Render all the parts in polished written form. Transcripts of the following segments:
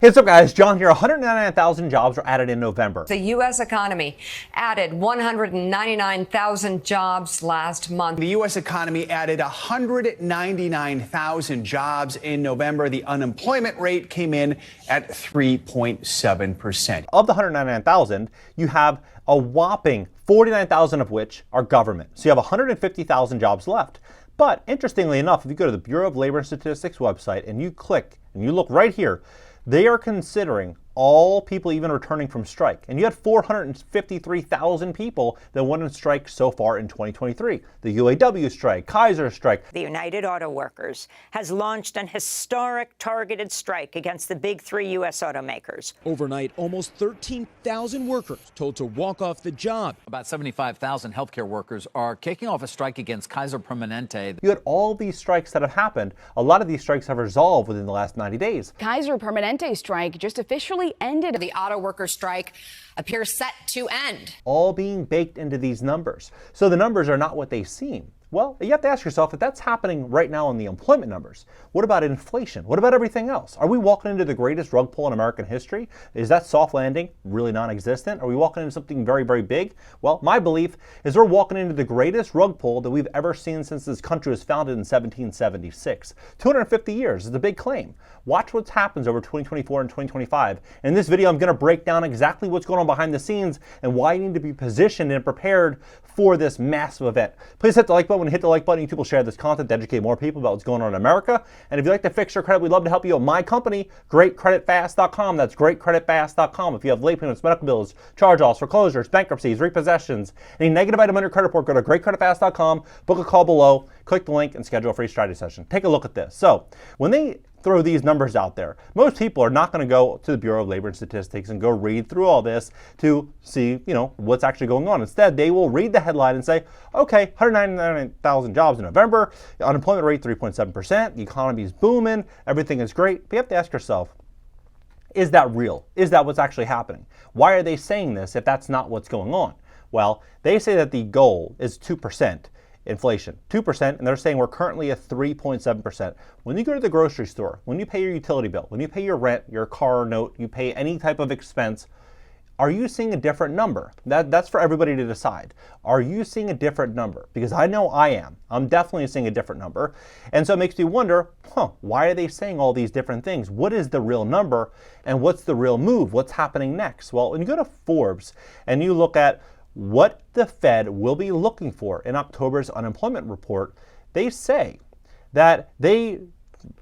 Hey, what's up guys, John here. 199,000 jobs were added in November. The U.S. economy added 199,000 jobs last month. The U.S. economy added 199,000 jobs in November. The unemployment rate came in at 3.7%. Of the 199,000, you have a whopping 49,000 of which are government. So you have 150,000 jobs left. But interestingly enough, if you go to the Bureau of Labor and Statistics website and you click and you look right here, they are considering all people even returning from strike. And you had 453,000 people that went on strike so far in 2023. The UAW strike, Kaiser strike. The United Auto Workers has launched an historic targeted strike against the big three U.S. automakers. Overnight, almost 13,000 workers told to walk off the job. About 75,000 healthcare workers are kicking off a strike against Kaiser Permanente. You had all these strikes that have happened. A lot of these strikes have resolved within the last 90 days. Kaiser Permanente strike just officially ended. The auto worker strike appears set to end. All being baked into these numbers. So the numbers are not what they seem. Well, you have to ask yourself if that's happening right now in the employment numbers. What about inflation? What about everything else? Are we walking into the greatest rug pull in American history? Is that soft landing really non-existent? Are we walking into something very, very big? Well, my belief is we're walking into the greatest rug pull that we've ever seen since this country was founded in 1776. 250 years is a big claim. Watch what happens over 2024 and 2025. In this video, I'm going to break down exactly what's going on behind the scenes and why you need to be positioned and prepared for this massive event. Please hit the like button. When you hit the like button, YouTube will share this content to educate more people about what's going on in America. And if you'd like to fix your credit, we'd love to help you at my company, GreatCreditFast.com. That's GreatCreditFast.com. If you have late payments, medical bills, charge-offs, foreclosures, bankruptcies, repossessions, any negative item on your credit report, go to GreatCreditFast.com, book a call below, click the link, and schedule a free strategy session. Take a look at this. So when they throw these numbers out there, most people are not going to go to the Bureau of Labor and Statistics and go read through all this to see, what's actually going on. Instead, they will read the headline and say, okay, 199,000 jobs in November, unemployment rate 3.7%, the economy is booming, everything is great. But you have to ask yourself, is that real? Is that what's actually happening? Why are they saying this if that's not what's going on? Well, they say that the goal is 2%. Inflation, 2%, and they're saying we're currently at 3.7%. When you go to the grocery store, when you pay your utility bill, when you pay your rent, your car note, you pay any type of expense, are you seeing a different number? That's for everybody to decide. Are you seeing a different number? Because I know I am. I'm definitely seeing a different number. And so it makes me wonder, why are they saying all these different things? What is the real number and what's the real move? What's happening next? Well, when you go to Forbes and you look at what the Fed will be looking for in October's unemployment report, they say that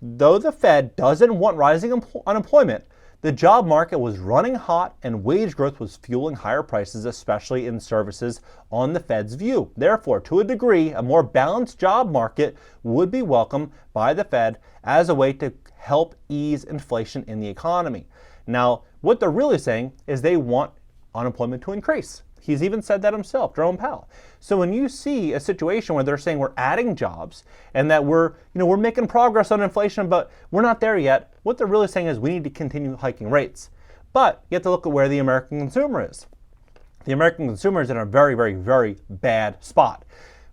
though the Fed doesn't want rising unemployment, the job market was running hot and wage growth was fueling higher prices, especially in services on the Fed's view. Therefore, to a degree, a more balanced job market would be welcomed by the Fed as a way to help ease inflation in the economy. Now, what they're really saying is they want unemployment to increase. He's even said that himself, Jerome Powell. So when you see a situation where they're saying we're adding jobs and that we're making progress on inflation, but we're not there yet, what they're really saying is we need to continue hiking rates. But you have to look at where the American consumer is. The American consumer is in a very, very, very bad spot.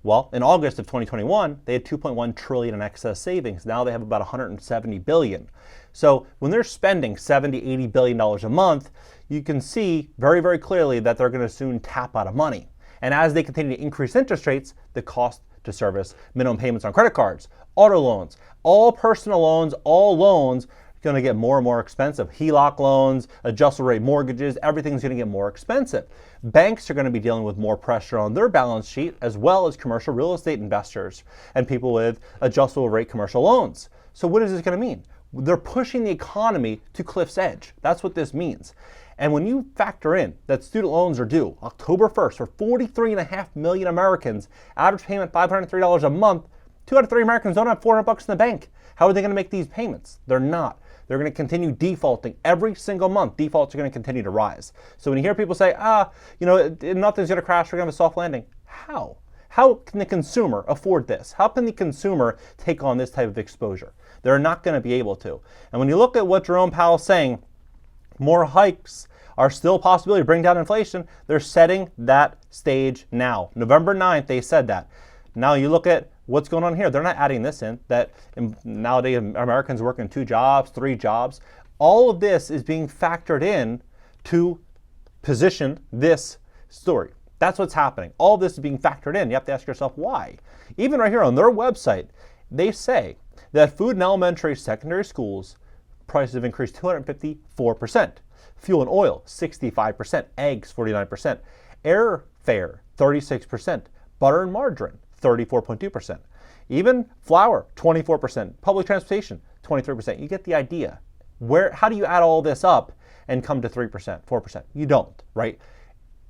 Well, in August of 2021, they had 2.1 trillion in excess savings. Now they have about 170 billion. So when they're spending 70, 80 billion dollars a month, you can see very, very clearly that they're going to soon tap out of money. And as they continue to increase interest rates, the cost to service minimum payments on credit cards, auto loans, all personal loans, all loans going to get more and more expensive. HELOC loans, adjustable rate mortgages, everything's going to get more expensive. Banks are going to be dealing with more pressure on their balance sheet, as well as commercial real estate investors and people with adjustable rate commercial loans. So what is this going to mean? They're pushing the economy to cliff's edge. That's what this means. And when you factor in that student loans are due October 1st for 43.5 million Americans, average payment $503 a month, 2 out of 3 Americans don't have $400 in the bank. How are they going to make these payments? They're not. They're going to continue defaulting every single month. Defaults are going to continue to rise. So when you hear people say, nothing's going to crash, we're going to have a soft landing. How? How can the consumer afford this? How can the consumer take on this type of exposure? They're not going to be able to. And when you look at what Jerome Powell is saying, more hikes are still a possibility to bring down inflation. They're setting that stage now. November 9th, they said that. Now you look at what's going on here. They're not adding this in, that nowadays Americans working 2 jobs, 3 jobs. All of this is being factored in to position this story. That's what's happening. All of this is being factored in. You have to ask yourself why. Even right here on their website, they say that food in elementary, secondary schools prices have increased 254%. Fuel and oil, 65%. Eggs, 49%. Airfare, 36%. Butter and margarine, 34.2%. Even flour, 24%. Public transportation, 23%. You get the idea. How do you add all this up and come to 3%, 4%? You don't, right?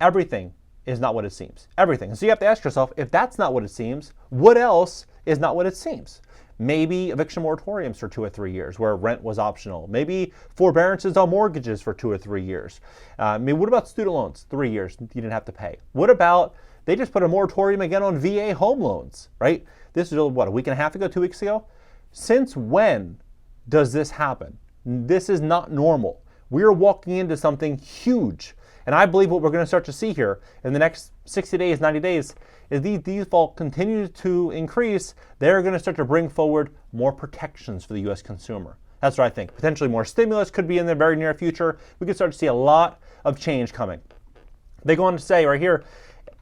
Everything is not what it seems. Everything. And so you have to ask yourself, if that's not what it seems, what else is not what it seems? Maybe eviction moratoriums for 2 or 3 years where rent was optional. Maybe forbearances on mortgages for 2 or 3 years. What about student loans? 3 years, you didn't have to pay. What about, they just put a moratorium again on VA home loans, right? This is what, a week and a half ago, 2 weeks ago? Since when does this happen? This is not normal. We are walking into something huge. And I believe what we're going to start to see here in the next 60 days, 90 days, is these defaults continue to increase. They're going to start to bring forward more protections for the U.S. consumer. That's what I think. Potentially more stimulus could be in the very near future. We could start to see a lot of change coming. They go on to say right here,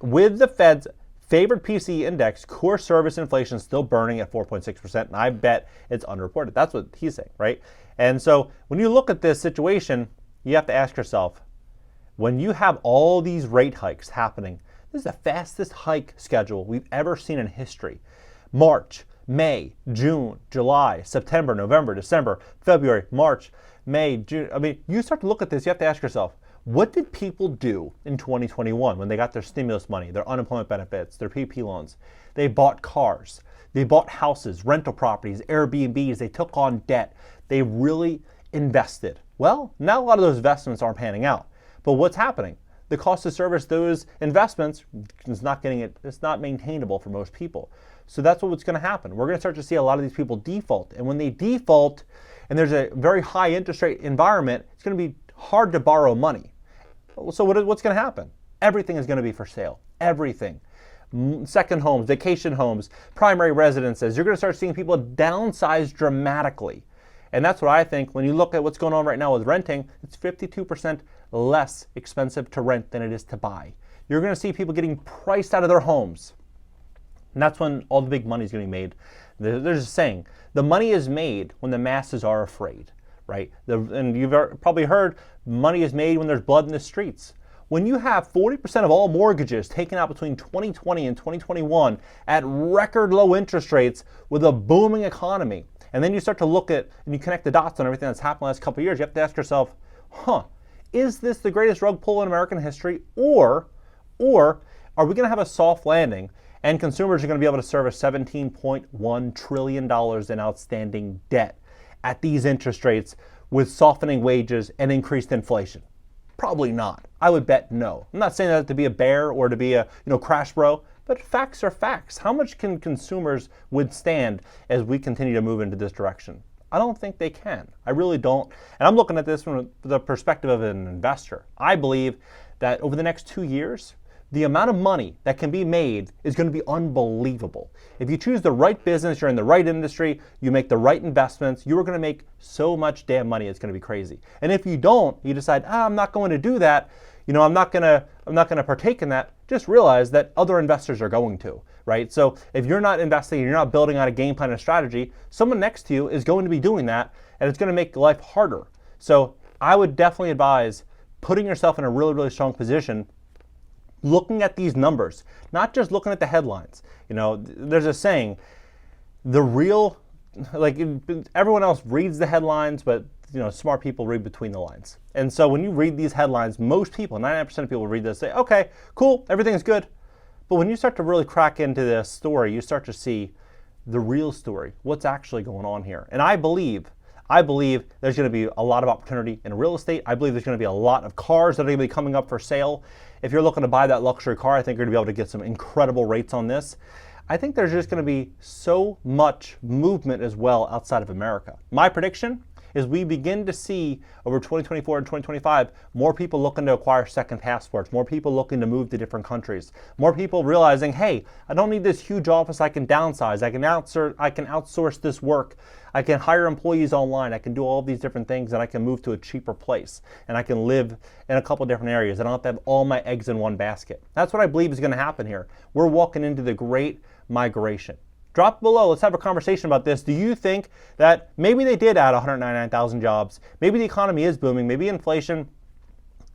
with the Fed's favored PCE index, core service inflation is still burning at 4.6%, and I bet it's underreported. That's what he's saying, right? And so when you look at this situation, you have to ask yourself, when you have all these rate hikes happening, this is the fastest hike schedule we've ever seen in history. March, May, June, July, September, November, December, February, March, May, June. I mean, you start to look at this, you have to ask yourself, what did people do in 2021 when they got their stimulus money, their unemployment benefits, their PPP loans? They bought cars, they bought houses, rental properties, Airbnbs, they took on debt. They really invested. Well, now a lot of those investments aren't panning out. But what's happening? The cost to service those investments is not it's not maintainable for most people. So that's what's going to happen. We're going to start to see a lot of these people default. And when they default and there's a very high interest rate environment, it's going to be hard to borrow money. So what's going to happen? Everything is going to be for sale. Everything. Second homes, vacation homes, primary residences. You're going to start seeing people downsize dramatically. And that's what I think when you look at what's going on right now with renting, it's 52% less expensive to rent than it is to buy. You're going to see people getting priced out of their homes. And that's when all the big money is going to be made. There's a saying, the money is made when the masses are afraid, right? And you've probably heard money is made when there's blood in the streets. When you have 40% of all mortgages taken out between 2020 and 2021 at record low interest rates with a booming economy, and then you start to look at and you connect the dots on everything that's happened the last couple of years, you have to ask yourself, is this the greatest rug pull in American history? Or are we going to have a soft landing and consumers are going to be able to service $17.1 trillion in outstanding debt at these interest rates with softening wages and increased inflation? Probably not. I would bet no. I'm not saying that to be a bear or to be a crash bro, but facts are facts. How much can consumers withstand as we continue to move into this direction? I don't think they can. I really don't. And I'm looking at this from the perspective of an investor. I believe that over the next 2 years, the amount of money that can be made is going to be unbelievable. If you choose the right business, you're in the right industry, you make the right investments, you are going to make so much damn money, it's going to be crazy. And if you don't, you decide, I'm not going to do that, I'm not going to partake in that, just realize that other investors are going to, right? So if you're not investing, you're not building out a game plan and strategy, someone next to you is going to be doing that, and it's going to make life harder. So I would definitely advise putting yourself in a really, really strong position, looking at these numbers, not just looking at the headlines. There's a saying, everyone else reads the headlines, but smart people read between the lines. And so when you read these headlines, most people, 99% of people read this, say, okay, cool, everything's good. But when you start to really crack into this story, you start to see the real story, what's actually going on here. And I believe there's going to be a lot of opportunity in real estate. I believe there's going to be a lot of cars that are going to be coming up for sale. If you're looking to buy that luxury car, I think you're going to be able to get some incredible rates on this. I think there's just going to be so much movement as well outside of America. My prediction is we begin to see over 2024 and 2025 more people looking to acquire second passports, more people looking to move to different countries, more people realizing, hey, I don't need this huge office, I can downsize, I can outsource this work, I can hire employees online, I can do all of these different things, and I can move to a cheaper place, and I can live in a couple different areas. I don't have to have all my eggs in one basket. That's what I believe is going to happen here. We're walking into the great migration. Drop below. Let's have a conversation about this. Do you think that maybe they did add 199,000 jobs? Maybe the economy is booming. Maybe inflation,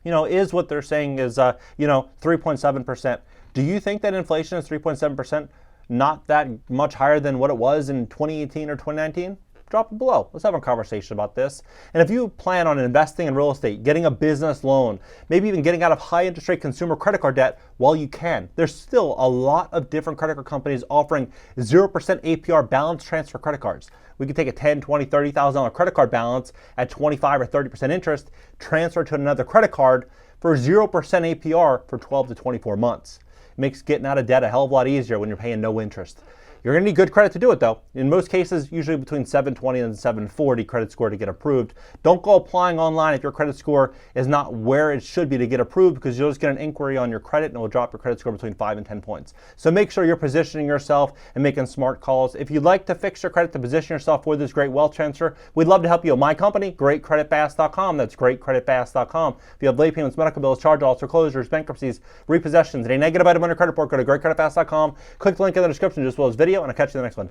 is what they're saying is, 3.7%. Do you think that inflation is 3.7%, not that much higher than what it was in 2018 or 2019? Drop it below. Let's have a conversation about this. And if you plan on investing in real estate, getting a business loan, maybe even getting out of high interest rate consumer credit card debt while you can, there's still a lot of different credit card companies offering 0% APR balance transfer credit cards. We could take a $10,000, $20,000, $30,000 credit card balance at 25 or 30% interest, transfer to another credit card for 0% APR for 12 to 24 months. It makes getting out of debt a hell of a lot easier when you're paying no interest. You're going to need good credit to do it, though. In most cases, usually between 720 and 740 credit score to get approved. Don't go applying online if your credit score is not where it should be to get approved, because you'll just get an inquiry on your credit and it will drop your credit score between 5 and 10 points. So make sure you're positioning yourself and making smart calls. If you'd like to fix your credit to position yourself for this great wealth transfer, we'd love to help you. My company, GreatCreditFast.com. That's GreatCreditFast.com. If you have late payments, medical bills, charge-offs, foreclosures, bankruptcies, repossessions, and a negative item on your credit report, go to GreatCreditFast.com. Click the link in the description, just as well as video, and I'll catch you in the next one.